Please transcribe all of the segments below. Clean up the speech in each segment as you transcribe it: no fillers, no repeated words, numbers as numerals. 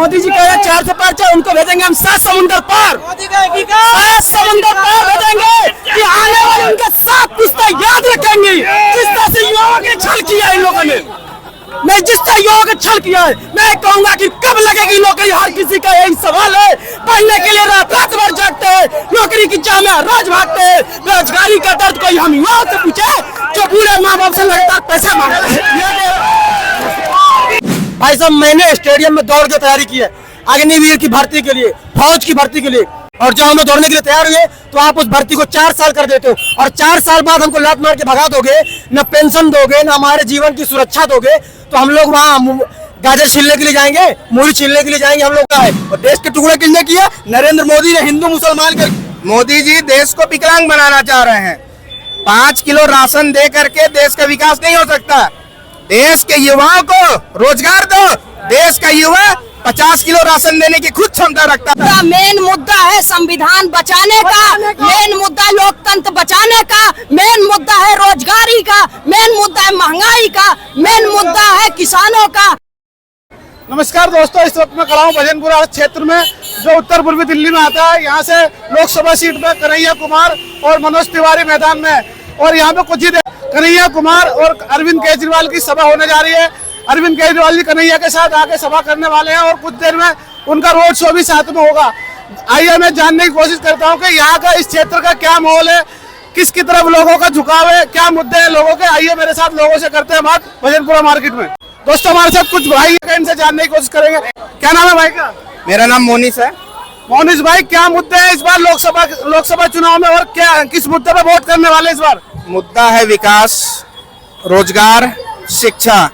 मोदी जी कह रहे हैं 4 से 5 उनको भेजेंगे हम 7 समुंदर पार, 7 समुंदर पार भेजेंगे कि आने वाले उनके 7 पुस्ता याद रखेंगे जिस तरह से युवाओं ने छल किया इन लोगों ने। मैं जिस तरह युवाओं का छल किया है, मैं कहूंगा कि कब लगेगी नौकरी, हर किसी का यही सवाल है। पढ़ने के लिए रात भर जागते हैं, नौकरी की चाह में रोज भागते हैं। बेरोजगारी का दर्द कोई हम युवाओं से पूछे जो पूरे माँ बाप से लगातार पैसे मांगते हैं। भाई साहब, मैंने स्टेडियम में दौड़ के तैयारी की है अग्निवीर की भर्ती के लिए, फौज की भर्ती के लिए, और जब हम दौड़ने के लिए तैयार हुए तो आप उस भर्ती को 4 साल कर देते हो और 4 साल बाद हमको लात मार के भगा दोगे, न पेंशन दोगे, न हमारे जीवन की सुरक्षा दोगे, तो हम लोग वहाँ गाजर छीलने के लिए जाएंगे, मूली छीलने के लिए जाएंगे। हम लोग का है और देश के टुकड़े किसने किया? नरेंद्र मोदी ने हिंदू मुसलमान कर। मोदी जी देश को विकलांग बनाना चाह रहे हैं। 5 किलो राशन दे करके देश का विकास नहीं हो सकता। देश के युवाओं को रोजगार दो। देश का युवा 50 किलो राशन देने की खुद क्षमता रखता है। मेन मुद्दा है संविधान बचाने का, मेन मुद्दा लोकतंत्र बचाने का, मेन मुद्दा है रोजगारी का, मेन मुद्दा है महंगाई का, मेन मुद्दा है किसानों का। नमस्कार दोस्तों, इस वक्त मैं खड़ा हूँ भजनपुरा क्षेत्र में जो उत्तर पूर्वी दिल्ली में आता है। यहाँ से लोकसभा सीट में कन्हैया कुमार और मनोज तिवारी मैदान में, और यहाँ पे कुछ ही कन्हैया कुमार और अरविंद केजरीवाल की सभा होने जा रही है। अरविंद केजरीवाल जी कन्हैया के साथ आके सभा करने वाले हैं और कुछ देर में उनका रोड शो भी साथ में होगा। आइए मैं जानने की कोशिश करता हूँ कि यहाँ का इस क्षेत्र का क्या माहौल है, किसकी तरफ लोगों का झुकाव है, क्या मुद्दे हैं लोगों के। आइए मेरे साथ लोगों से करते हैं बात भजनपुरा मार्केट में। दोस्तों हमारे साथ कुछ भाई हैं, इनसे जानने की कोशिश करेंगे। क्या नाम है भाई का? मेरा नाम मोनिस है। मोनिस भाई, क्या मुद्दे हैं इस बार लोकसभा चुनाव में और क्या किस मुद्दे पे वोट करने वाले इस बार? मुद्दा है विकास, रोजगार, शिक्षा।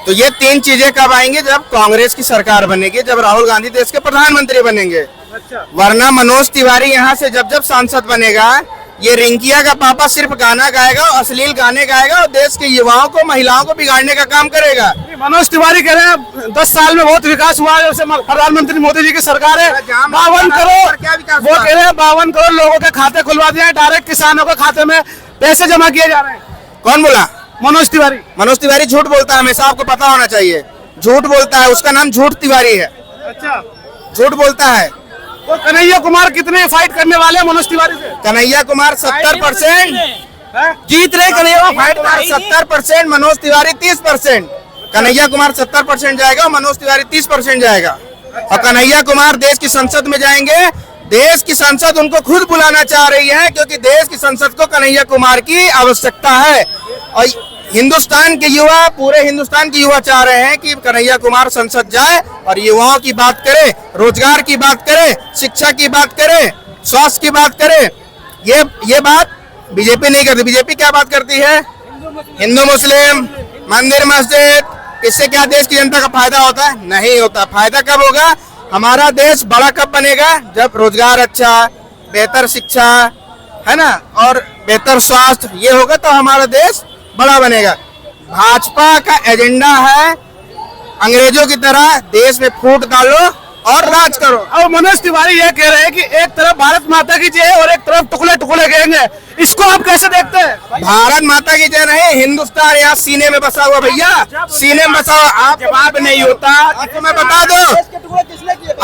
तो ये 3 चीजें कब आएंगी? जब कांग्रेस की सरकार बनेगी, जब राहुल गांधी देश के प्रधानमंत्री बनेंगे। अच्छा। वरना मनोज तिवारी यहाँ से जब सांसद बनेगा, ये रिंकिया का पापा सिर्फ गाना गाएगा, अश्लील गाने गाएगा और देश के युवाओं को, महिलाओं को बिगाड़ने का काम करेगा। मनोज तिवारी कह रहे हैं 10 साल में बहुत विकास हुआ है, जैसे प्रधानमंत्री मोदी जी की सरकार है। 52 करोड़, वो कह रहे हैं 52 करोड़ लोगों के खाते खुलवा दिए हैं, डायरेक्ट किसानों के खाते में पैसे जमा किए जा रहे हैं। कौन बोला? मनोज तिवारी। मनोज तिवारी झूठ बोलता है हमेशा, आपको पता होना चाहिए। झूठ बोलता है, उसका नाम झूठ तिवारी है। अच्छा, झूठ बोलता है। तो कन्हैया कुमार कितने फाइट करने वाले हैं मनोज तिवारी से? कन्हैया कुमार 70% जीत रहे। कन्हैया फाइट 70%, मनोज तिवारी 30%। कन्हैया कुमार 70% जाएगा और मनोज तिवारी 30% जाएगा। और कन्हैया कुमार देश की संसद में जाएंगे। देश की संसद उनको खुद बुलाना चाह रही है क्योंकि देश की संसद को कन्हैया कुमार की आवश्यकता है। और हिंदुस्तान के युवा, पूरे हिंदुस्तान के युवा चाह रहे हैं कि कन्हैया कुमार संसद जाए और युवाओं की बात करे, रोजगार की बात करे, शिक्षा की बात करे, स्वास्थ्य की बात करे। ये बात बीजेपी नहीं करती। बीजेपी क्या बात करती है? हिंदू मुस्लिम, मंदिर मस्जिद। इससे क्या देश की जनता का फायदा होता है? नहीं होता। फायदा कब होगा? हमारा देश बड़ा कब बनेगा? जब रोजगार अच्छा, बेहतर शिक्षा है ना, और बेहतर स्वास्थ्य ये होगा तो हमारा देश बड़ा बनेगा। भाजपा का एजेंडा है अंग्रेजों की तरह देश में फूट डालो और राज करो। और मनोज तिवारी ये कह रहे हैं कि एक तरफ भारत माता की जय और एक तरफ टुकड़े टुकड़े कहेंगे। इसको आप कैसे देखते हैं? भारत माता की जय नहीं, हिंदुस्तान यहाँ सीने में बसा हुआ भैया, सीने में बसा हुआ। आप जवाब नहीं होता, आपको मैं बता दो।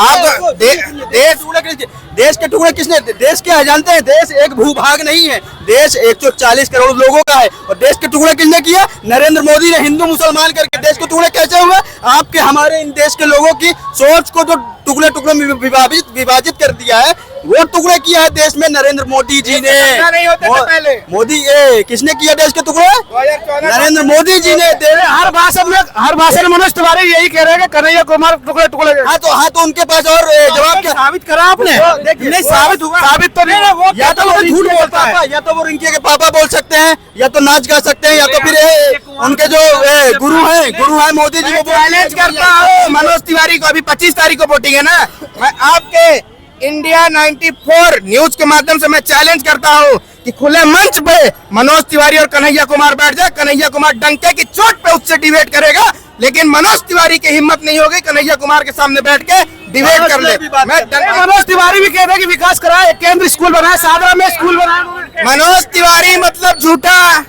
आप देश के टुकड़े किसने? देश क्या है जानते हैं? देश एक भूभाग नहीं है, देश 140 करोड़ लोगों का है। और देश के टुकड़े किसने किया? नरेंद्र मोदी ने हिंदू मुसलमान करके देश के टुकड़े कैसे हुए? आपके हमारे इन देश के लोगों की सोच को जो टुकड़े टुकड़े में विभाजित कर दिया है, वो टुकड़े किया है देश में नरेंद्र मोदी जी ने। नहीं होते थे पहले। मोदी किसने किया देश के टुकड़े? 2014 नरेंद्र मोदी जी ने। हर भाषण में मनोज तिवारी यही कह रहे हैं कि कन्हैया कुमार टुकड़े टुकड़े। हाँ तो उनके पास और जवाब क्या? साबित करा आपने? नहीं साबित हुआ। साबित तो नहीं। या तो वो झूठ बोलता है, या तो वो रिंकी के पापा बोल सकते हैं, या तो नाच गा सकते हैं, या तो फिर उनके जो गुरु है मोदी जी को चैलेंज करता हूँ मनोज तिवारी को। अभी 25 तारीख को वोटिंग है ना, मैं आपके इंडिया 94 न्यूज के माध्यम से मैं चैलेंज करता हूँ कि खुले मंच पे मनोज तिवारी और कन्हैया कुमार बैठ जाए। कन्हैया कुमार डंके की चोट पे उससे डिबेट करेगा, लेकिन मनोज तिवारी की हिम्मत नहीं होगी कन्हैया कुमार के सामने बैठ के डिबेट कर ले। मनोज तिवारी भी कह रहे हैं कि विकास कराए, केंद्र स्कूल बनाए, सादरा में स्कूल बनाए। मनोज तिवारी मतलब झूठा।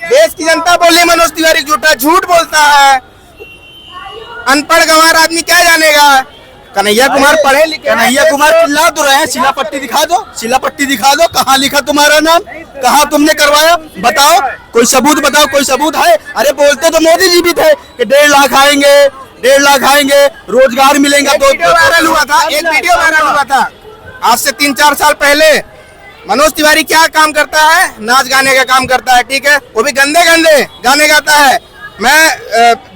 देश की जनता बोले मनोज तिवारी झूठा, झूठ बोलता है। अनपढ़ गंवार आदमी क्या जानेगा? कन्हैया कुमार पढ़े लिखे, कन्हैया कुमार चिल्ला तो रहे हैं, शिलापट्टी दिखा दो, शिलापट्टी दिखा दो, कहाँ लिखा तुम्हारा नाम, कहाँ तुमने करवाया, बताओ, कोई सबूत बताओ, कोई सबूत है? अरे बोलते तो मोदी जी भी थे कि 1.5 लाख आएंगे, 1.5 लाख आएंगे, रोजगार मिलेगा। तो वीडियो वायरल हुआ था, एक वीडियो वायरल हुआ था आज से 3-4 साल पहले। मनोज तिवारी क्या काम करता है? नाच गाने का काम करता है, ठीक है, वो भी गंदे गंदे गाने गाता है। मैं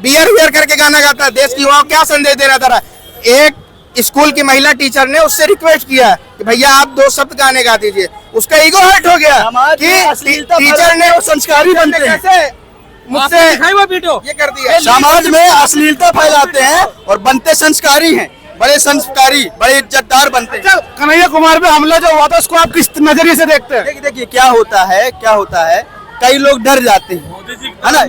बियर वियर करके गाना गाता है। देश की युवाओं क्या संदेश दे रहा था? एक स्कूल की महिला टीचर ने उससे रिक्वेस्ट किया कि भैया आप 2 शब्द गाने गा दीजिए, उसका ईगो हर्ट हो गया कि टीचर ने संस्कारी बनते हैं, कैसे मुझसे ये कर दिया। समाज में अश्लीलता फैलाते हैं और बनते संस्कारी हैं, बड़े संस्कारी, बड़े इज्जतदार बनते हैं। कन्हैया कुमार पे हमला जो हुआ था उसको आप किस नजरिए से देखते हैं? देखिए क्या होता है, कई लोग डर जाते हैं, है ना?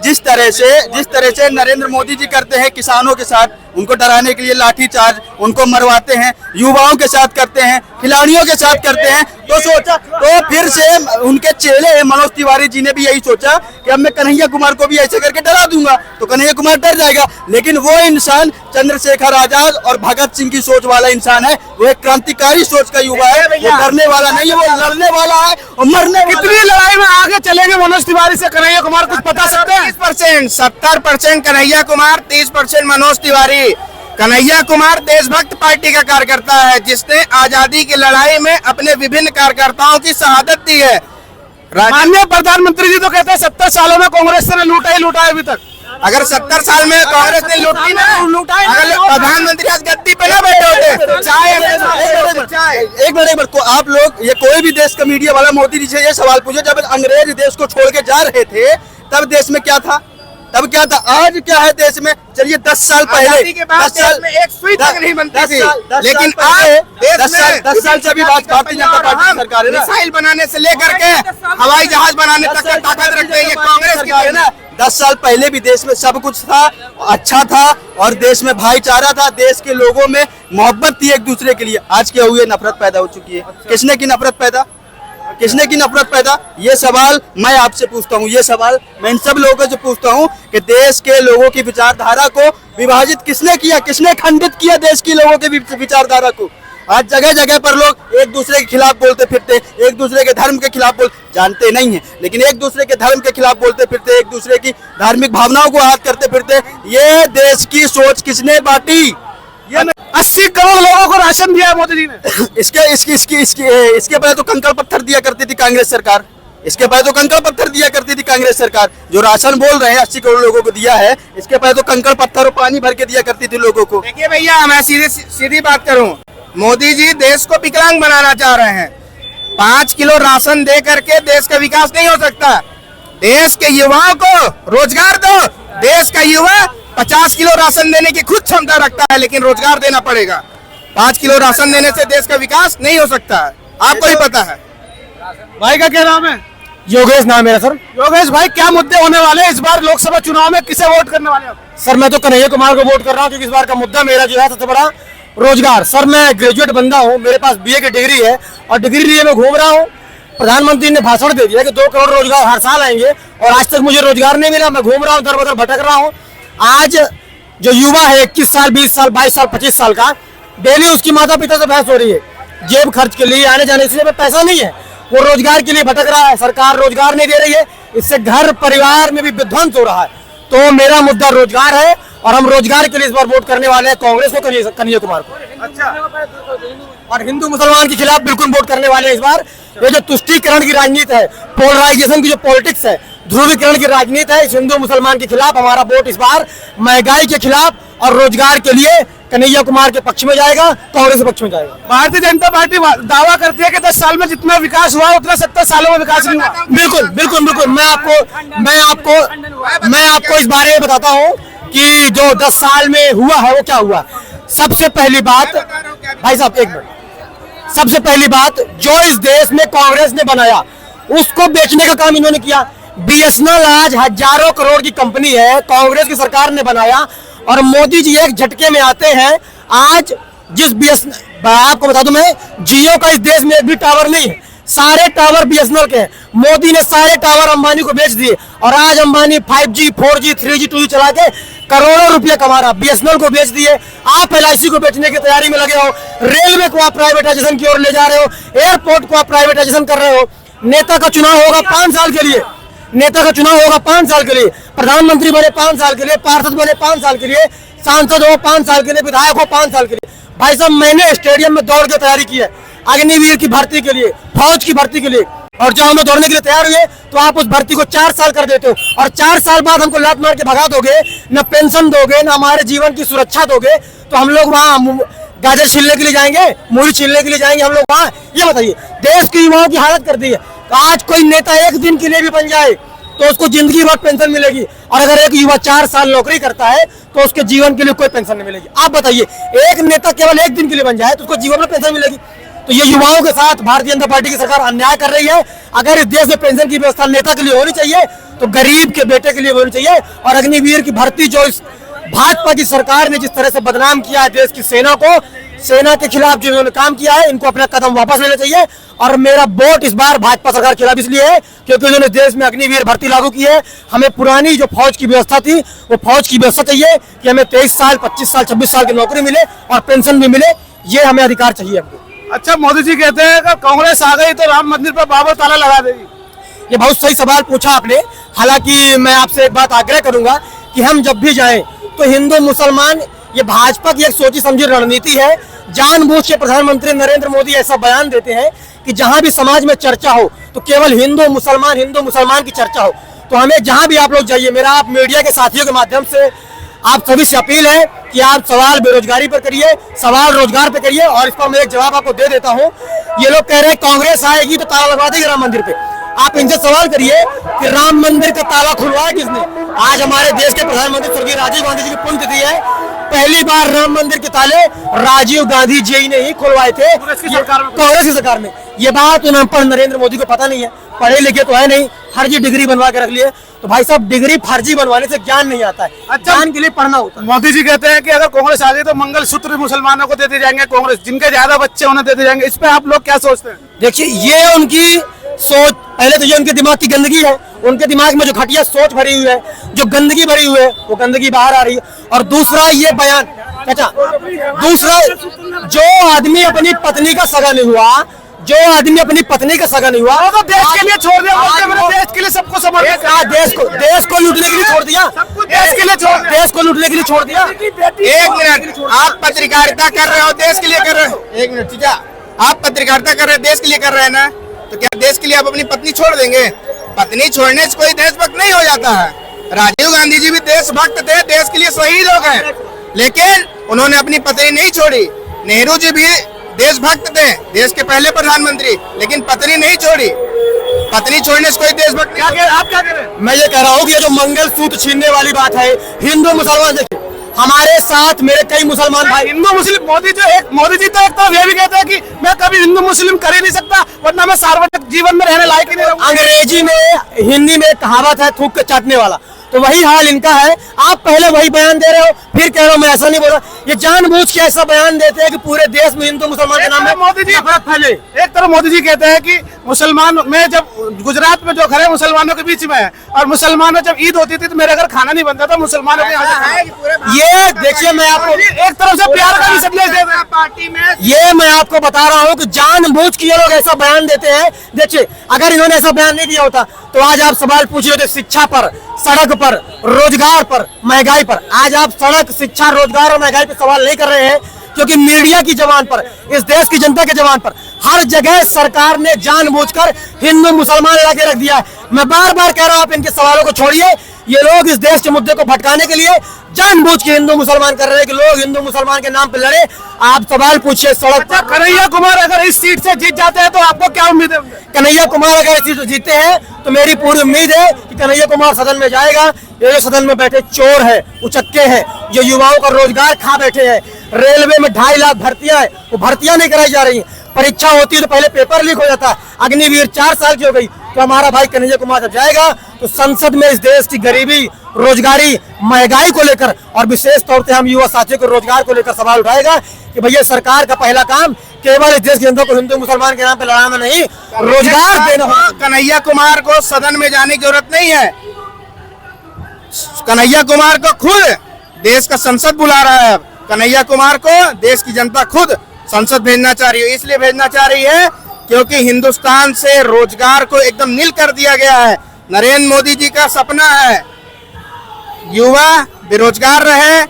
जिस तरह से नरेंद्र मोदी जी करते हैं किसानों के साथ, उनको डराने के लिए लाठीचार्ज, उनको मरवाते हैं, युवाओं के साथ करते हैं, खिलाड़ियों के साथ करते हैं, तो सोचा, तो फिर से उनके चेले मनोज तिवारी जी ने भी यही सोचा कि अब मैं कन्हैया कुमार को भी ऐसे करके डरा दूंगा, तो कन्हैया कुमार डर जाएगा। लेकिन वो इंसान चंद्रशेखर आजाद और भगत सिंह की सोच वाला इंसान है, वो एक क्रांतिकारी सोच का युवा है, वो डरने वाला नहीं है, वो लड़ने वाला है और मरने। कितनी लड़ाई में आगे चलेंगे मनोज तिवारी से कन्हैया कुमार, कुछ बता सकते हैं? 30%, 70% कन्हैया कुमार, 30% मनोज तिवारी। कन्हैया कुमार देशभक्त पार्टी का कार्यकर्ता है, जिसने आजादी की लड़ाई में अपने विभिन्न कार्यकर्ताओं की शहादत दी है। माननीय प्रधानमंत्री जी तो कहते हैं 70 सालों में कांग्रेस ने लूटा ही लूटा है अभी तक। अगर 70 साल में कांग्रेस ने लूटी ना, अगर प्रधानमंत्री आज गद्दी पे ना बैठे होते, एक मिनट को आप लोग, ये कोई भी देश का मीडिया वाला मोदी जी से ये सवाल पूछे, जब अंग्रेज देश को छोड़ के जा रहे थे तब देश में क्या था, तब क्या था, आज क्या है देश में? चलिए 10 साल पहले के बाद देश में एक सुई तक नहीं बनती थी, लेकिन आज 10 साल से भी बात भारतीय जनता पार्टी की सरकार है ना। मिसाइल बनाने से लेकर के हवाई जहाज बनाने तक का ताकत रखते हैं, ये कांग्रेस की है ना। 10 साल पहले भी देश में सब कुछ था, अच्छा था, और देश में भाईचारा था, देश के लोगों में मोहब्बत थी एक दूसरे के लिए। आज क्या हुई है? नफरत पैदा हो चुकी है। किसने की नफरत पैदा? किसने की नफरत पैदा? ये सवाल मैं आपसे पूछता हूँ, ये सवाल मैं इन सब लोगों से पूछता हूँ कि देश के लोगों की विचारधारा को विभाजित किसने किया, किसने खंडित किया देश के लोगों के विचारधारा को? आज जगह जगह पर लोग एक दूसरे के खिलाफ बोलते फिरते, एक दूसरे के धर्म के खिलाफ जानते नहीं है, लेकिन एक दूसरे के धर्म के खिलाफ बोलते फिरते, एक दूसरे की धार्मिक भावनाओं को आहत करते फिरते। ये देश की सोच किसने बांटी? 80 करोड़ लोगों को राशन दिया है मोदी जी ने। इसके पहले तो कंकड़ पत्थर दिया करती थी कांग्रेस सरकार, इसके पहले तो कंकड़ पत्थर दिया करती थी कांग्रेस सरकार। जो राशन बोल रहे हैं 80 करोड़ लोगों को दिया है, इसके पहले तो कंकड़ पत्थर और पानी भर के दिया करती थी लोगों को। देखिए भैया, मैं सीधी बात करूं, मोदी जी देश को विकलांग बनाना चाह रहे हैं। 5 किलो राशन दे करके देश का विकास नहीं हो सकता। देश के युवाओं को रोजगार दो। देश का युवा 50 किलो राशन देने की खुद क्षमता रखता है, लेकिन रोजगार देना पड़ेगा। 5 किलो राशन देने से देश का विकास नहीं हो सकता है, आपको ही पता है। भाई का क्या नाम है? योगेश नाम है मेरा सर। योगेश भाई, क्या मुद्दे होने वाले हैं इस बार लोकसभा चुनाव में? किसे वोट करने वाले हैं? सर मैं तो कन्हैया कुमार को वोट कर रहा हूँ, क्योंकि इस बार का मुद्दा मेरा जो है सबसे बड़ा रोजगार। सर मैं ग्रेजुएट बंदा हूँ, मेरे पास BA की डिग्री है और डिग्री लिए मैं घूम रहा हूँ। प्रधानमंत्री ने भाषण दे दिया कि 2 करोड़ रोजगार हर साल आएंगे, और आज तक मुझे रोजगार नहीं मिला। मैं घूम रहा हूँ, दर बदर भटक रहा हूँ। आज जो युवा है 21 साल, 20 साल, 22 साल, 25 साल का, डेली उसकी माता पिता से बहस हो रही है जेब खर्च के लिए, आने जाने, इसलिए पैसा नहीं है, वो रोजगार के लिए भटक रहा है। सरकार रोजगार नहीं दे रही है, इससे घर परिवार में भी विध्वंस हो रहा है। तो मेरा मुद्दा रोजगार है, और हम रोजगार के लिए इस बार वोट करने वाले हैं कांग्रेस को, कन्हैया कुमार को। अच्छा, और हिंदू मुसलमान के खिलाफ बिल्कुल वोट करने वाले हैं इस बार। ये जो तुष्टीकरण की राजनीति है, पोलराइजेशन की जो पॉलिटिक्स है, ध्रुवीकरण की राजनीति है, इस हिंदू मुसलमान के खिलाफ हमारा वोट इस बार महंगाई के खिलाफ और रोजगार के लिए कन्हैया कुमार के पक्ष में जाएगा, कांग्रेस के पक्ष में जाएगा। भारतीय जनता पार्टी दावा करती है कि 10 साल में जितना विकास हुआ उतना 70 सालों में विकास नहीं हुआ। बिल्कुल बिल्कुल बिल्कुल, मैं आपको इस बारे में बताता हूँ कि जो 10 साल में हुआ है वो क्या हुआ। सबसे पहली बात, भाई साहब एक मिनट, सबसे पहली बात, जो इस देश में कांग्रेस ने बनाया उसको बेचने का काम इन्होंने किया। BSNL आज हजारों करोड़ की कंपनी है, कांग्रेस की सरकार ने बनाया, और मोदी जी एक झटके में आते हैं। आज जिस BSNL, आपको बता दूं मैं, जियो का इस देश में एक भी टावर नहीं है, सारे टावर BSNL के हैं। मोदी ने सारे टावर अंबानी को बेच दिए, और आज Ambani 5G, 4G, 3G, 2G चला के करोड़ों रुपए कमा रहा, बीएसएनएल को बेच दिए, आप एलआईसी को बेचने की तैयारी में लगे हो, रेलवे को आप प्राइवेटाइजेशन की ओर ले जा रहे हो, एयरपोर्ट को आप प्राइवेटाइजेशन कर रहे हो। नेता का चुनाव होगा 5 साल के लिए, नेता का चुनाव होगा 5 साल के लिए, प्रधानमंत्री बने 5 साल के लिए, पार्षद बने 5 साल के लिए, सांसद हो 5 साल के लिए, विधायक हो 5 साल के लिए। भाई साहब मैंने स्टेडियम में दौड़ के तैयारी की है अग्निवीर की भर्ती के लिए, फौज की भर्ती के लिए, और जब हम लोग दौड़ने के लिए तैयार हुए तो आप उस भर्ती को 4 साल कर देते हो, और 4 साल बाद हमको लात मार के भगा दोगे, न पेंशन दोगे, न हमारे जीवन की सुरक्षा दोगे, तो हम लोग वहाँ गाजर छीलने के लिए जाएंगे, मूली छीलने के लिए जाएंगे हम लोग वहाँ? ये बताइए, देश के युवाओं की हालत कर दी है। आज कोई नेता एक दिन के लिए भी बन जाए तो उसको जिंदगी भर पेंशन मिलेगी, और अगर एक युवा 4 साल नौकरी करता है तो उसके जीवन के लिए कोई पेंशन नहीं मिलेगी। आप बताइए, एक नेता केवल एक दिन के लिए बन जाए तो उसको जीवन में पेंशन मिलेगी? तो ये युवाओं के साथ भारतीय जनता पार्टी की सरकार अन्याय कर रही है। अगर इस देश में पेंशन की व्यवस्था नेता के लिए होनी चाहिए तो गरीब के बेटे के लिए होनी चाहिए। और अग्निवीर की भर्ती जो इस भाजपा की सरकार ने जिस तरह से बदनाम किया है देश की सेना को, सेना के खिलाफ जो इन्होंने काम किया है, इनको अपना कदम वापस लेना चाहिए। और मेरा वोट इस बार भाजपा सरकार के खिलाफ इसलिए है क्योंकि उन्होंने देश में अग्निवीर भर्ती लागू की है। हमें पुरानी जो फौज की व्यवस्था थी वो फौज की व्यवस्था चाहिए कि हमें 23 साल 25 साल 26 साल की नौकरी मिले और पेंशन भी मिले, ये हमें अधिकार चाहिए हमको। अच्छा, मोदी जी कहते हैं कि कांग्रेस आ गई तो राम मंदिर पर बाबर ताला लगा देगी। ये बहुत सही सवाल पूछा आपने। हालांकि मैं आपसे एक बात आग्रह करूंगा कि हम जब भी जाएं तो हिंदू मुसलमान, ये भाजपा की एक सोची समझी रणनीति है। जानबूझ के प्रधानमंत्री नरेंद्र मोदी ऐसा बयान देते हैं कि जहां भी समाज में चर्चा हो तो केवल हिंदू मुसलमान की चर्चा हो। तो हमें जहां भी आप लोग जाइए, मेरा आप मीडिया के साथियों के माध्यम से आप सभी से अपील है कि आप सवाल बेरोजगारी पर करिए, सवाल रोजगार पे करिए। और इस पर मैं एक जवाब आपको दे देता हूँ। ये लोग कह रहे हैं कांग्रेस आएगी तो ताला लगवा देगी राम मंदिर पे। आप इनसे सवाल करिए कि राम मंदिर का ताला खुलवाया किसने? आज हमारे देश के प्रधानमंत्री स्वर्गीय राजीव गांधी जी की पुण्यतिथि है। पहली बार राम मंदिर के ताले राजीव गांधी जी ने ही खुलवाए थे कांग्रेस की सरकार में। ये बात उन अनपढ़ नरेंद्र मोदी को पता नहीं है, पढ़े लिखे तो है नहीं, फर्जी डिग्री बनवा के रख लिए। तो भाई साहब, डिग्री फर्जी बनवाने से ज्ञान नहीं आता है, ज्ञान के लिए पढ़ना होता है। मोदी जी कहते हैं कि अगर कांग्रेस आ गई तो मंगलसूत्र मुसलमानों को दे दिए जाएंगे, कांग्रेस जिनके ज्यादा बच्चे उन्हें दे दिए जाएंगे। इस पे आप लोग क्या सोचते हैं? देखिए, ये उनकी सोच, पहले तो ये उनके दिमाग की गंदगी है। उनके दिमाग में जो घटिया सोच भरी हुई है, जो गंदगी भरी हुई है, वो गंदगी बाहर आ रही है। और दूसरा ये बयान, अच्छा, दूसरा, जो आदमी अपनी पत्नी का सगा नहीं हुआ, जो आदमी अपनी पत्नी का सगा नहीं हुआ, तो देश के लिए छोड़ दिया, देश के लिए सबको समर्पित, देश को लूटने के लिए छोड़ दिया, देश के लिए देश को लूटने के लिए छोड़ दिया। 1 मिनट, आप पत्रकारिता कर रहे हो, देश के लिए कर रहे हो। 1 मिनट, ठीक है, आप पत्रकारिता कर रहे हो, देश के लिए कर रहे हैं ना, तो क्या देश के लिए आप अपनी पत्नी छोड़ देंगे? पत्नी छोड़ने से कोई देशभक्त नहीं हो जाता है। राजीव गांधी जी भी देशभक्त थे, देश के लिए शहीद हो गए, लेकिन उन्होंने अपनी पत्नी नहीं छोड़ी। नेहरू जी भी देशभक्त थे, देश के पहले प्रधानमंत्री, लेकिन पत्नी नहीं छोड़ी। पत्नी छोड़ने से कोई देशभक्त नहीं। आप क्या कह रहे हैं? मैं ये कह रहा हूँ कि ये जो मंगलसूत्र छीनने वाली बात है, हिंदू मुसलमान, देखिए हमारे साथ मेरे कई मुसलमान भाई, हिंदू मुस्लिम, मोदी जी तो एक तरफ ये भी कहते हैं कि मैं कभी हिंदू मुस्लिम कर ही नहीं सकता, वरना मैं सार्वजनिक जीवन में रहने लायक ही नहीं रहूंगा। अंग्रेजी में, हिंदी में कहावत है थूक के चाटने वाला, तो वही हाल इनका है। आप पहले वही बयान दे रहे हो, फिर कह रहे हो मैं ऐसा नहीं बोला। ये जानबूझ के ऐसा बयान देते हैं कि पूरे देश में हिंदू मुसलमान के नाम में मोदी जी नफरत फैले। एक तरफ मोदी जी कहते हैं कि मुसलमान में, जब गुजरात में जो घर है मुसलमानों के बीच में है, और मुसलमानों जब ईद होती थी तो मेरे घर खाना नहीं बनता था, मुसलमानों के यहाँ। ये देखिए, मैं आपको एक तरफ से प्यार का भी संदेश दे रहे हैं पार्टी में। ये मैं आपको बता रहा हूँ कि जानबूझ के ये लोग ऐसा बयान देते हैं। देखिए, अगर इन्होंने ऐसा बयान नहीं दिया होता तो आज आप सवाल पूछ रहे थे शिक्षा पर, सड़क पर, रोजगार पर, महंगाई पर। आज आप सड़क, शिक्षा, रोजगार और महंगाई पर सवाल नहीं कर रहे हैं क्योंकि मीडिया की जबान पर, इस देश की जनता की जबान पर हर जगह सरकार ने जानबूझकर हिंदू मुसलमान ला के रख दिया है। मैं बार बार कह रहा हूँ, आप इनके सवालों को छोड़िए। ये लोग इस देश के मुद्दे को भटकाने के लिए जानबूझ के हिंदू मुसलमान कर रहे हैं कि लोग हिंदू मुसलमान के नाम पे लड़े। आप सवाल पूछिए सड़क पर। कन्हैया कुमार अगर इस सीट से जीत जाते हैं तो आपको क्या उम्मीद है? कन्हैया कुमार अगर इस सीट से जीते हैं तो मेरी पूरी उम्मीद है कि कन्हैया कुमार सदन में जाएगा। ये जो सदन में बैठे चोर है, उचक्के हैं, जो युवाओं का रोजगार खा बैठे हैं, रेलवे में 2.5 लाख भर्तियां है, वो भर्तियां नहीं कराई जा रही। परीक्षा होती है तो पहले पेपर लीक हो जाता है। अग्निवीर 4 साल की हो गई, तो हमारा भाई कन्हैया कुमार जब जाएगा तो संसद में इस देश की गरीबी, रोजगारी, महंगाई को लेकर और विशेष तौर से हम युवा साथियों को रोजगार को लेकर सवाल उठाएगा कि भैया सरकार का पहला काम केवल इस देश की जनता को हिंदू मुसलमान के नाम पे लड़ाना नहीं, रोजगार देना होगा। कन्हैया कुमार को सदन में जाने की जरूरत नहीं है। कन्हैया कुमार को खुद देश का संसद बुला रहा है। अब कन्हैया कुमार को देश की जनता खुद संसद भेजना चाह रही है। इसलिए भेजना चाह रही है क्योंकि हिंदुस्तान से रोजगार को एकदम नील कर दिया गया है। नरेंद्र मोदी जी का सपना है युवा बेरोजगार रहे,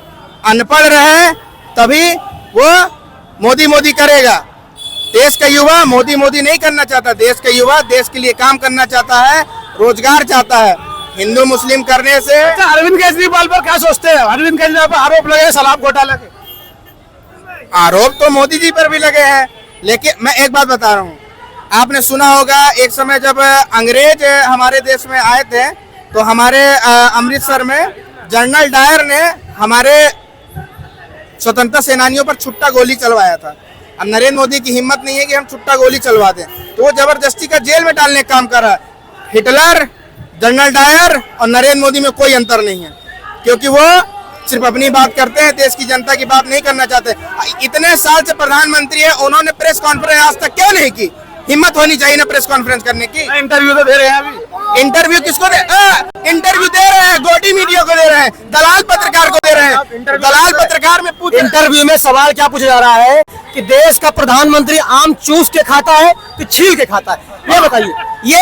अनपढ़ रहे, तभी वो मोदी मोदी करेगा। देश का युवा मोदी मोदी नहीं करना चाहता। देश का युवा देश के लिए काम करना चाहता है, रोजगार चाहता है। हिंदू मुस्लिम करने से अच्छा, अरविंद केजरीवाल पर क्या सोचते हैं? अरविंद केजरीवाल पर आरोप लगे शराब घोटाला के। आरोप तो मोदी जी पर भी लगे हैं, लेकिन मैं एक बात बता रहा हूँ, आपने सुना होगा एक समय जब अंग्रेज हमारे देश में आए थे तो हमारे अमृतसर में जनरल डायर ने हमारे स्वतंत्रता सेनानियों पर छुट्टा गोली चलवाया था। अब नरेंद्र मोदी की हिम्मत नहीं है कि हम छुट्टा गोली चलवा दें, तो वो जबरदस्ती का जेल में डालने का काम कर रहा है। हिटलर, जनरल डायर और नरेंद्र मोदी में कोई अंतर नहीं है, क्योंकि वो सिर्फ अपनी बात करते हैं, देश की जनता की बात नहीं करना चाहते। इतने साल से प्रधानमंत्री है, उन्होंने प्रेस कॉन्फ्रेंस आज तक क्यों नहीं की? हिम्मत होनी चाहिए ना प्रेस कॉन्फ्रेंस करने की। इंटरव्यू तो दे रहे हैं अभी। इंटरव्यू किसको दे? इंटरव्यू दे रहे हैं, गोडी मीडिया को दे रहे हैं, दलाल पत्रकार को दे रहे हैं। दलाल पत्रकार में पूछ इंटरव्यू में सवाल क्या पूछा जा रहा है कि देश का प्रधानमंत्री आम चूस के खाता है कि छील के खाता है, ये बताइए। ये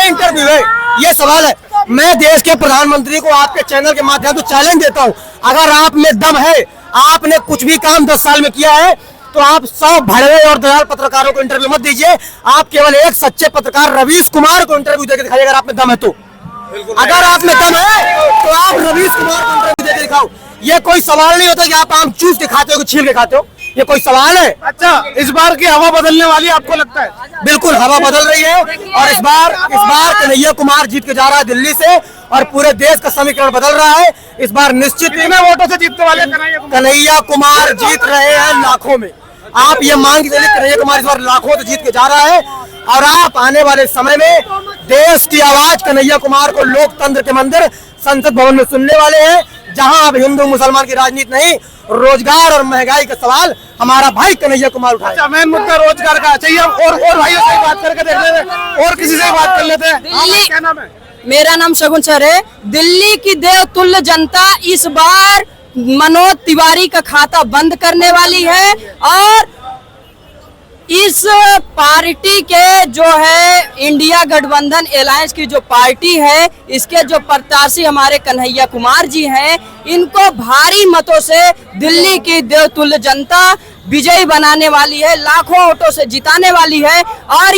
इंटरव्यू है, ये सवाल है। मैं देश के प्रधानमंत्री को आपके चैनल के माध्यम से चैलेंज देता हूं, अगर आप में दम है, आपने कुछ भी काम 10 साल में किया है, तो आप 100 भड़वे और दलाल पत्रकारों को इंटरव्यू मत दीजिए। आप केवल एक सच्चे पत्रकार रवीश कुमार को इंटरव्यू देकर दिखाइए, अगर आप में दम है तो। अगर आप में दम है तो आप रवीश कुमार को इंटरव्यू देकर दिखाओ। ये कोई सवाल नहीं होता कि आप आम चूस के खाते हो कि छील के खाते हो, ये कोई सवाल है? अच्छा, इस बार की हवा बदलने वाली आपको लगता है? बिल्कुल हवा बदल रही है, और इस बार कन्हैया कुमार जीत के जा रहा है दिल्ली से, और पूरे देश का समीकरण बदल रहा है। इस बार निश्चित कितने वोटों से जीतने वाले कन्हैया कुमार जीत रहे हैं लाखों में। आप ये मान के चलिए कन्हैया कुमार इस बार लाखों से जीत के जा रहा है, और आप आने वाले समय में देश की आवाज कन्हैया कुमार को लोकतंत्र के मंदिर संसद भवन में सुनने वाले हैं, जहां अब हिंदू मुसलमान की राजनीति नहीं, रोजगार और महंगाई का सवाल हमारा भाई कन्हैया कुमार उठाए। अच्छा, मेन मुद्दा रोजगार का चाहिए। और भाइयों से बात करके देख लेते हैं, और किसी से बात कर लेते हैं। क्या नाम है? मेरा नाम शगुन सर है। दिल्ली की देवतुल्य जनता इस बार मनोज तिवारी का खाता बंद करने वाली है, और इस पार्टी के जो है इंडिया गठबंधन अलायंस की जो पार्टी है, इसके जो प्रत्याशी हमारे कन्हैया कुमार जी हैं, इनको भारी मतों से दिल्ली की देवतुल्य जनता विजयी बनाने वाली है, लाखों वोटों से जिताने वाली है। और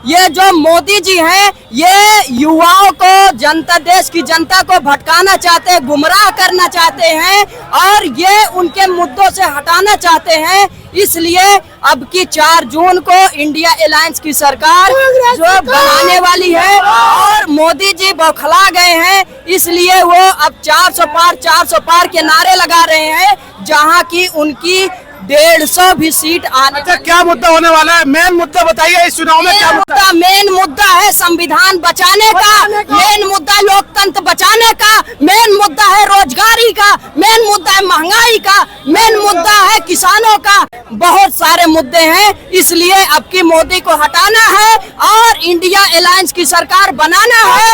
ये जो मोदी जी हैं, ये युवाओं को, जनता, देश की जनता को भटकाना चाहते हैं, गुमराह करना चाहते हैं, और ये उनके मुद्दों से हटाना चाहते हैं। इसलिए अब की 4 जून को इंडिया अलायंस की सरकार जो बनाने वाली है, और मोदी जी बौखला गए हैं, इसलिए वो अब 400 पार के नारे लगा रहे हैं, जहां की उनकी 150 भी सीट आने। अच्छा, क्या मुद्दा होने वाला है? मेन मुद्दा बताइए इस चुनाव में। क्या मुद्दा? मेन मुद्दा है संविधान बचाने का, मेन मुद्दा लोकतंत्र बचाने का, मेन मुद्दा है रोजगारी का, मेन मुद्दा है महंगाई का, मेन मुद्दा है किसानों का। बहुत सारे मुद्दे हैं, इसलिए अब की मोदी को हटाना है और इंडिया अलायंस की सरकार बनाना है।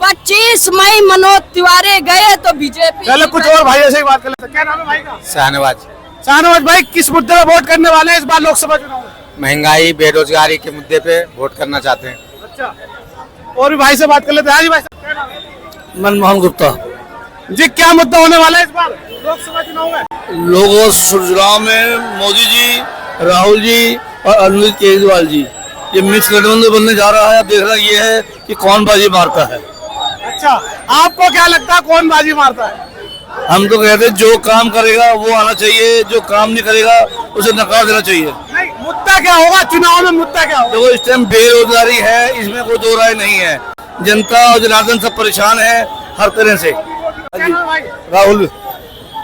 25 मई मनोज तिवारी गए तो बीजेपी। चलो कुछ और भाइयों से बात कर लेते हैं। क्या नाम है भाई का? शाहनवाज भाई, किस मुद्दे पे वोट करने वाले हैं इस बार लोकसभा चुनाव में? महंगाई, बेरोजगारी के मुद्दे पे वोट करना चाहते हैं। अच्छा, और भी भाई से बात कर लेते हैं। हाँ जी भाई, क्या नाम है? मनमोहन गुप्ता जी, क्या मुद्दा होने वाला है इस बार लोकसभा चुनाव में? लोगों चुनाव में मोदी जी, राहुल जी और अरविंद केजरीवाल जी, ये मिक्स गठबंधन बनने जा रहा है। अब देखना ये है कि कौन बाजी मारता है। अच्छा, आपको क्या लगता है कौन बाजी मारता है? हम तो कहते हैं जो काम करेगा वो आना चाहिए, जो काम नहीं करेगा उसे नकार देना चाहिए। नहीं, मुद्दा क्या होगा चुनाव में? मुद्दा क्या होगा? देखो, इस टाइम बेरोजगारी है, इसमें कोई दो राय नहीं है। जनता और जनार्दन सब परेशान है हर तरह से।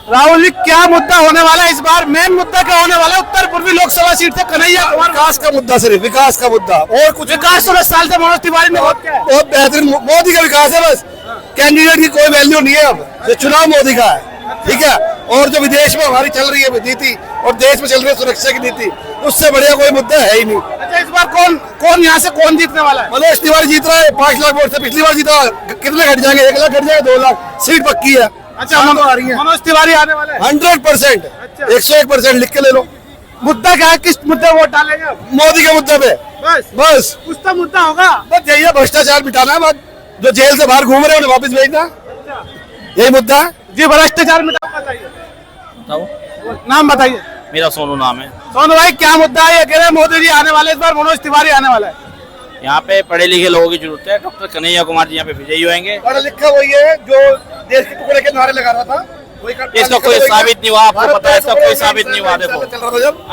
राहुल जी, क्या मुद्दा होने वाला है इस बार? मेन मुद्दा क्या होने वाला है? उत्तर पूर्वी लोकसभा सीट से कन्हैया कुमार। विकास का मुद्दा, सिर्फ विकास का मुद्दा, और कुछ विकास तो 10 साल से मनोज तिवारी ने बहुत किया है। बहुत बेहतरीन मोदी का विकास है। बस कैंडिडेट की कोई वैल्यू नहीं है। अब ये चुनाव मोदी का है, ठीक है। और जो विदेश में हमारी चल रही है नीति और देश में चल रही है सुरक्षा की नीति, उससे बढ़िया कोई मुद्दा है ही नहीं। अच्छा, इस बार कौन यहाँ से कौन जीतने वाला है? मनोज तिवारी जीत रहा है 5 लाख वोट से। पिछली बार जीता कितने घट जाएंगे? 1 लाख घट जाएंगे, 2 लाख। सीट पक्की है। अच्छा, आ रही है मनोज तिवारी आने वाले हैं। 100%। 101% लिख के ले लो। मुद्दा क्या है? किस मुद्दे वोट डालेंगे आप? मोदी के मुद्दे पे बस कुछ तो मुद्दा होगा। बस यही है, भ्रष्टाचार मिटाना है। बस जो जेल से बाहर घूम रहे हैं उन्हें वापस भेजना, यही मुद्दा है जी। भ्रष्टाचार मिटाओ, बताइए। नाम बताइए। मेरा सोनू नाम है। सोनू भाई, क्या मुद्दा है? ये कह रहे हैं मोदी जी आने वाले, इस बार मनोज तिवारी आने वाला है। यहाँ पे पढ़े लिखे लोगों की जरूरत है। डॉक्टर कन्हैया कुमार जी यहाँ पे विजयी होंगे। पढ़ा लिखा वही है जो देश के टुकड़े के नारे लगा रहा था, इसका कोई साबित नहीं हुआ। आपको पता है, इसका कोई साबित नहीं हुआ। देखो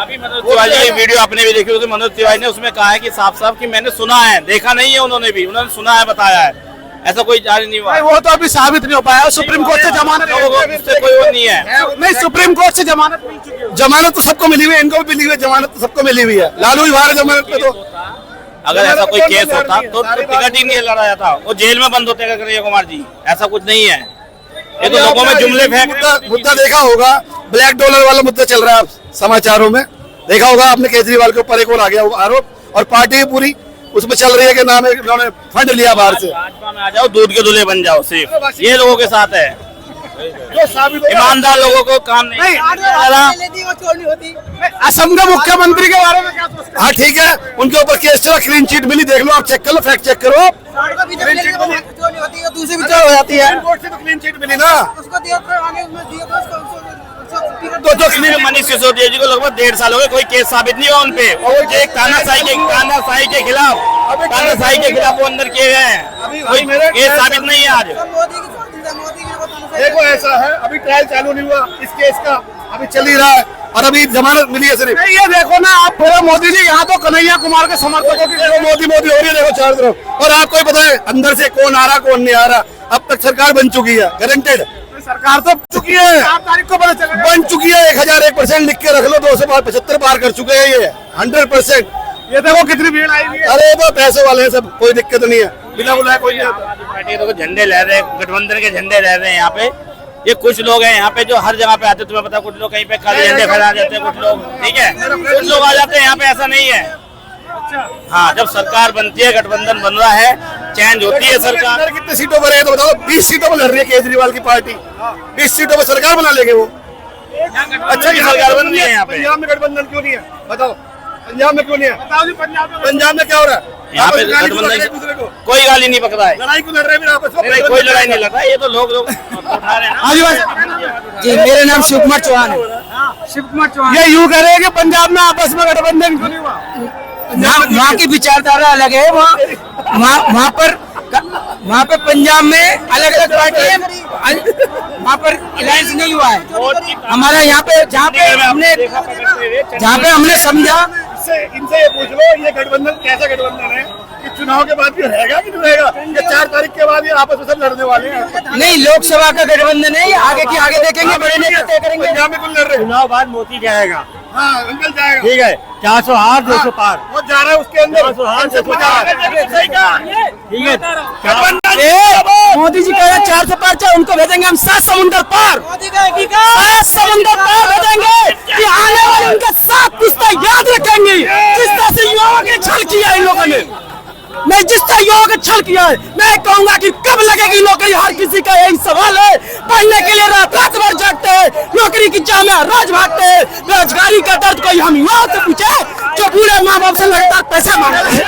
अभी मनोज तिवारी की वीडियो आपने भी देखी होगी। मनोज तिवारी ने उसमें कहा है कि साफ साफ कि मैंने सुना है, देखा नहीं है। उन्होंने सुना है, बताया है। ऐसा कोई जारी नहीं हुआ। वो तो अभी साबित नहीं हो पाया। सुप्रीम कोर्ट से जमानत उससे कोई वो नहीं है। नहीं, सुप्रीम कोर्ट से जमानत मिल चुकी है। जमानत तो सबको मिली हुई है, इनको भी मिली हुई है जमानत, तो सबको मिली हुई है। लालू भी बाहर है जमानत पे। तो अगर ऐसा कोई केस होता तो टिकट ही नहीं लड़ा जाता, वो जेल में बंद होते कन्हैया कुमार जी। ऐसा कुछ नहीं है। ये तो लोगों में जुमले फेंक। मुद्दा देखा होगा, ब्लैक डॉलर वाला मुद्दा चल रहा है समाचारों में, देखा होगा आपने। केजरीवाल के ऊपर एक और आ गया आरोप, और पार्टी पूरी उसमें चल रही है कि नाम उन्होंने फंड लिया बाहर से। भाजपा में आ जाओ, दूध के दूल्हे बन जाओ। सिर्फ ये लोगों के साथ है। जो साबित ईमानदार लोगों को काम नहीं। असम के मुख्यमंत्री के बारे में क्या सोचते हैं? हाँ ठीक है, उनके ऊपर केस चला, क्लीन चिट मिली, देख लो आप, चेक कर लो, फैक्ट चेक करो। दूसरी विचार हो जाती है। कोर्ट से तो क्लीन चिट मिली ना। तो मनीष सिसोदिया जी को लगभग 1.5 साल हो गए, कोई केस साबित नहीं हुआ उन पे। और वो एक तानाशाही के खिलाफ वो अंदर किए गए हैं। कोई केस साबित नहीं है आज। देखो ऐसा है, अभी ट्रायल चालू नहीं हुआ इस केस का, अभी चल ही रहा है, और अभी जमानत मिली है सिर्फ। ये देखो ना आप, फिर मोदी जी यहाँ तो कन्हैया कुमार के समर्थकों की मोदी हो रही है, देखो चारों तरफ। और आपको ही पता है अंदर से कौन आ रहा कौन नहीं आ रहा। अब तक सरकार बन चुकी है, गारंटेड सरकार तो चुकी है, 4 तारीख को पता चलेगा। बन चुकी है। 1001% लिख के रख लो, 275 पार कर चुके हैं ये 100%। ये देखो कितनी भीड़ आई हुई है। अरे तो पैसे वाले हैं सब, कोई दिक्कत नहीं है, बिना बुलाए कोई नहीं आता। पार्टी तो झंडे लहर रहे हैं, गठबंधन के झंडे लहर रहे हैं यहाँ पे। ये कुछ लोग हैं यहाँ पे जो हर जगह पे आते हैं, तुम्हें पता है। कुछ लोग कहीं पे काले झंडे फहरा देते हैं, कुछ लोग, ठीक है, कुछ लोग आ जाते हैं यहाँ पे। ऐसा नहीं है। हाँ, जब सरकार बनती है, गठबंधन बन रहा है, चेंज होती है सरकार। कितने सीटों पर है तो बताओ? 20 सीटों पर लड़ रही है केजरीवाल की पार्टी। 20 सीटों पर सरकार बना लेंगे वो। अच्छा की सरकार बन रही है यहाँ पे। पंजाब में गठबंधन क्यों नहीं है बताओ? पंजाब में क्यों नहीं है? पंजाब में क्या हो रहा है? यहाँ पे गठबंधन कोई गाली नहीं पकड़ा है। लड़ाई क्यों लड़ रहे हैं आपस में? कोई लड़ाई नहीं लड़ रहा है। ये तो लोग उठा रहे हैं। जी, मेरा नाम शिव कुमार चौहान है। शिव कुमार चौहान। ये यूँ कह रहे हैं कि पंजाब में आपस में गठबंधन क्यों नहीं हुआ? वहाँ की विचारधारा अलग है। वहाँ पर पंजाब में अलग अलग पार्टी है। वहाँ पर अलायंस नहीं हुआ है। हमारा यहाँ पे जहाँ पे हमने समझा। इनसे ये पूछ लो, ये गठबंधन कैसा गठबंधन है कि चुनाव के बाद भी रहेगा कि नहीं रहेगा? ये 4 तारीख के बाद ये आपस में सब लड़ने वाले हैं। नहीं, लोकसभा का गठबंधन है। आगे की आगे देखेंगे, बड़े नेता तय करेंगे। पंजाब में कौन लड़ रहे हैं? चुनाव बाद मोदी जाएगा। हाँ, अंकल जाएगा। ठीक है, 400 हार 200 पार। वो जा रहा है उसके अंदर। 400 हार 200 पार। ठीक है, मोदी जी कह रहे हैं 400 पार, चाहे उनको भेजेंगे हम 7 समुंदर पार। 7 समुंदर पार भेजेंगे कि आने वाले उनके 7 पुस्ता याद रखेंगे। जिस तरह से युवाओं के छल किया इन लोगों ने, मैं जिस तरह युवाओं का छल किया है, मैं कहूंगा कि कब लगेगी नौकरी? हर किसी का यही सवाल है। पढ़ने के लिए रात भर जागते हैं, नौकरी की चाह में रोज भागते हैं। बेरोजगारी का दर्द कोई हम युवाओं से पूछे जो बूढ़े माँ बाप से लगातार पैसे मांगते हैं।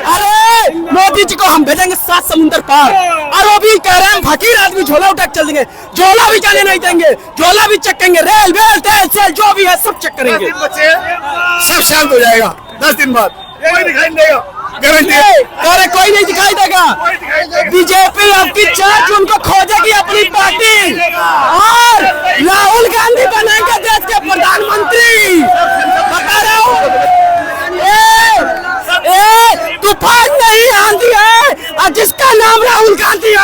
अरे मोदी जी को हम भेजेंगे 7 समुंदर पार, और वो भी कह रहे हैं फकीर आदमी झोला उठा के चल देंगे। झोला भी जाने नहीं देंगे, झोला भी चेक करेंगे, रेल वेल तेल सेल जो भी है सब चेक करेंगे। सब शांत हो जाएगा 10 दिन बाद, कोई दिखाई नहीं देगा, गारंटी है। अरे कोई नहीं दिखाई देगा। बीजेपी आपकी चार्ज उनको खोजेगी अपनी पार्टी, और राहुल गांधी बनेंगे देश के प्रधानमंत्री। बता रहा हूँ, तूफान नहीं आंधी है, और जिसका नाम राहुल गांधी है।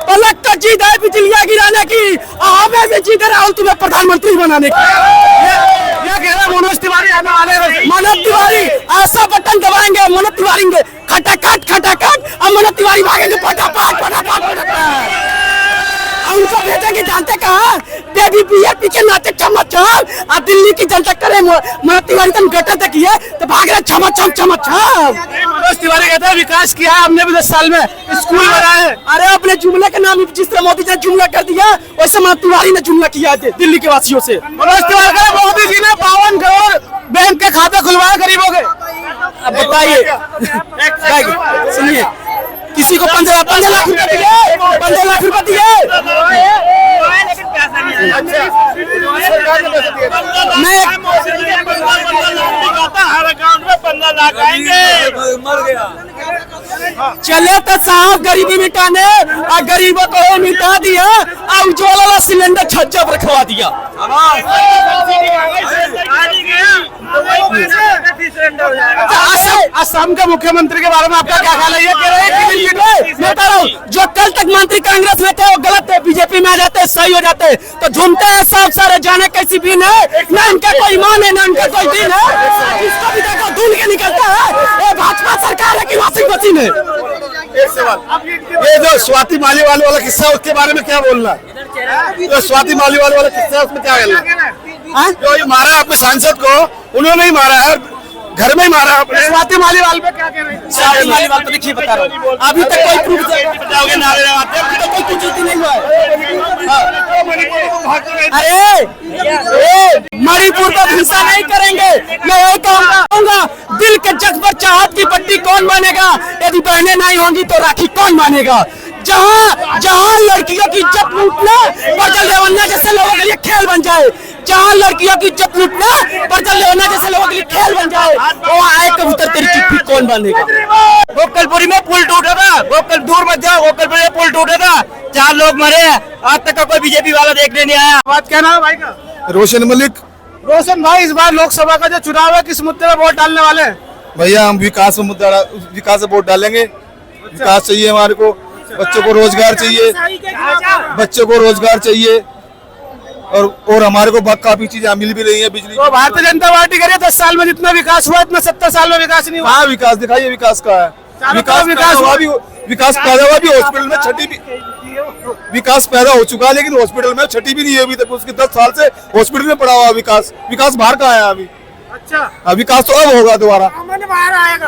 पलक का जीत है बिजलियां गिराने की, और हमें भी जीत है राहुल तुम्हें प्रधानमंत्री बनाने की। ये कह रहे मनोज तिवारी आने वाले हैं। मनोज तिवारी ऐसा बटन दबाएंगे, मनोज तिवारी खटाखट, और मनोज तिवारी भागेंगे फटाफट। उनको भेजेंगे जानते कहाँ? मोदी बीजेपी के नाते चमचम, और दिल्ली की जनता करे मनोज तिवारी तुम गटर तक है तो भाग रहे चमचम चमचम। मनोज तिवारी कहते हैं विकास किया है हमने भी 10 साल में, स्कूल बनाए। अरे अपने जुमले के नाम जिस तरह मोदी ने जुमला कर दिया वैसे मनोज तिवारी ने जुमला किया है दिल्ली के वासियों से। मनोज तिवारी कह रहे हैं, मोदी जी ने 52 करोड़ बैंक के खाते खुलवाए गरीबों के। अब बताइए सुनिए, किसी को 15 लाख रुपए दिए, 15 लाख रुपए दिए मैं हर अकाउंट में 15 लाख आएंगे। चले तो साहब गरीबी मिटाने, और गरीबों को ये मिटा दिया और उज्ज्वला वाला सिलेंडर छज्जा पर रखवा दिया। असम के मुख्यमंत्री के बारे में आपका क्या ख्याल है? ये कह रहे हैं मैं बता रहा हूँ, जो कल तक मंत्री कांग्रेस में थे वो गलत है, बीजेपी में आ जाते हैं सही हो जाते हैं, तो झूमते हैं सब सारे जाने कैसी बीन है, ना इनका कोई ईमान है ना इनका कोई दीन है, जिसको भी देखो धूल के निकलता है। ये भाजपा सरकार है कि वॉशिंग मशीन है? एक सवाल, ये जो स्वाति मालीवाल वाला किस्सा उसके बारे में क्या बोलना है? जो स्वाति मालीवाल वाला किस्सा उसमें क्या कहना है? जो ये मारा अपने सांसद को, उन्होंने ही मारा है, घर में ही मारा अपने। स्वाति मालीवाल पे क्या कह रहे हैं? स्वाति मालीवाल तो देखिए बता रहा हूँ, अभी तक कोई प्रूफ बताओगे नारे लगाते, अभी तक कोई कुछ नहीं हुआ है। अरे मणिपुर पर हिंसा नहीं करेंगे, मैं यही कहूँगा, दिल के जख्म पर चाहत की पट्टी कौन मानेगा? यदि बहनें नहीं होंगी तो राखी कौन मानेगा? जहाँ लड़कियों की इज्जत लूटना बदल लेवना जैसे लोगों के लिए खेल बन जाए, जहाँ लड़कियों की इज्जत लूटना बदल लेवना जैसे लोगों के लिए खेल बन जाए, वो आए कबूतर तेरी चिट्ठी कौन बांधेगा? गोपालपुरी में पुल टूटा था, गोपाल दूर मत जाओ, गोपालपुरी में पुल टूटा था, 4 लोग मरे हैं, आज तक का कोई बीजेपी वाला देखने नहीं आया। बात क्या नाम है भाई का? रोशन मलिक। रोशन भाई, इस बार लोकसभा का जो चुनाव है किस मुद्दे में वोट डालने वाले हैं? भैया हम विकास से वोट डालेंगे। विकास चाहिए हमारे को, बच्चों को रोजगार चाहिए, बच्चों को रोजगार चाहिए, और हमारे को काफी चीजें मिल भी रही है। बिजली तो भारतीय जनता पार्टी कह रही है 10 साल में जितना विकास हुआ इतना 70 साल में विकास नहीं हुआ। हाँ विकास दिखाइए, विकास का है विकास हुआ भी, विकास पैदा हुआ भी, हॉस्पिटल में छठी भी विकास पैदा हो चुका है, लेकिन हॉस्पिटल में छठी भी नहीं है अभी तक। उसके 10 साल से हॉस्पिटल में पड़ा हुआ विकास बाहर का आया अभी। अच्छा, विकास तो अब होगा दोबारा।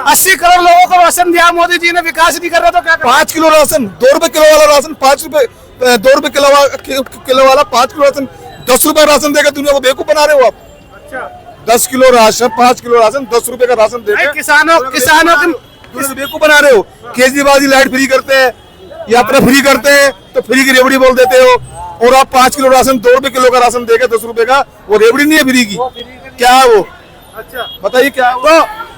80 करोड़ लोगों को राशन दिया मोदी जी ने, विकास नहीं कर रहा तो क्या करें? 5 किलो राशन, 2 रुपए किलो वाला राशन, 2 रुपए किलो वाला 5 किलो राशन, 10 रुपए राशन देकर दुनिया को बेवकूफ बना रहे हो आप। अच्छा, 10 किलो राशन, 5 किलो राशन, 10 रुपए का राशन देकर किसानों को बेवकूफ बना रहे हो। केजरीवाल जी लाइट फ्री करते हैं, यात्रा फ्री करते हैं, तो फ्री की रेवड़ी बोल देते हो, और आप 5 किलो राशन, 2 रुपए किलो का राशन देकर 10 रुपए का, वो रेवड़ी नहीं है फ्री की, क्या है वो? अच्छा बताइए क्या है वो? तो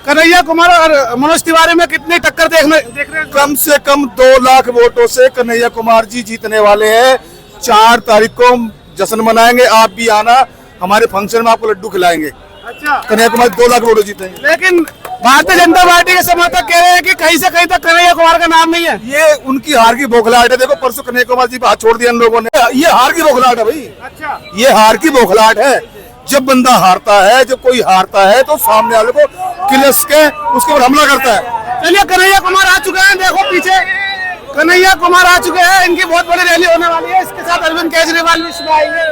कन्हैया कुमार और मनोज तिवारी में कितनी टक्कर देख रहे हैं? कम से कम 2 लाख वोटों से कन्हैया कुमार जी जीतने वाले हैं। 4 तारीख को जश्न मनाएंगे, आप भी आना, हमारे फंक्शन में आपको लड्डू खिलाएंगे। अच्छा, कन्हैया कुमार 2 लाख वोटों जीतेंगे। लेकिन भारतीय जनता पार्टी के समर्थक कह रहे हैं कि कहीं से कहीं तक कन्हैया कुमार का नाम नहीं है। ये उनकी हार की बौखलाहट है। देखो परसों कन्हैया कुमार जी पे हाथ छोड़ दिया इन लोगों ने, ये हार की बौखलाहट है भाई। अच्छा, ये हार की बौखलाहट है। जब बंदा हारता है, जब कोई हारता है तो सामने वाले को किलस के उसके ऊपर हमला करता है। चलिए कन्हैया कुमार आ चुके हैं, देखो पीछे कन्हैया कुमार आ चुके हैं, इनकी बहुत बड़ी रैली होने वाली है। इसके साथ अरविंद केजरीवाल भी इसमें आएंगे।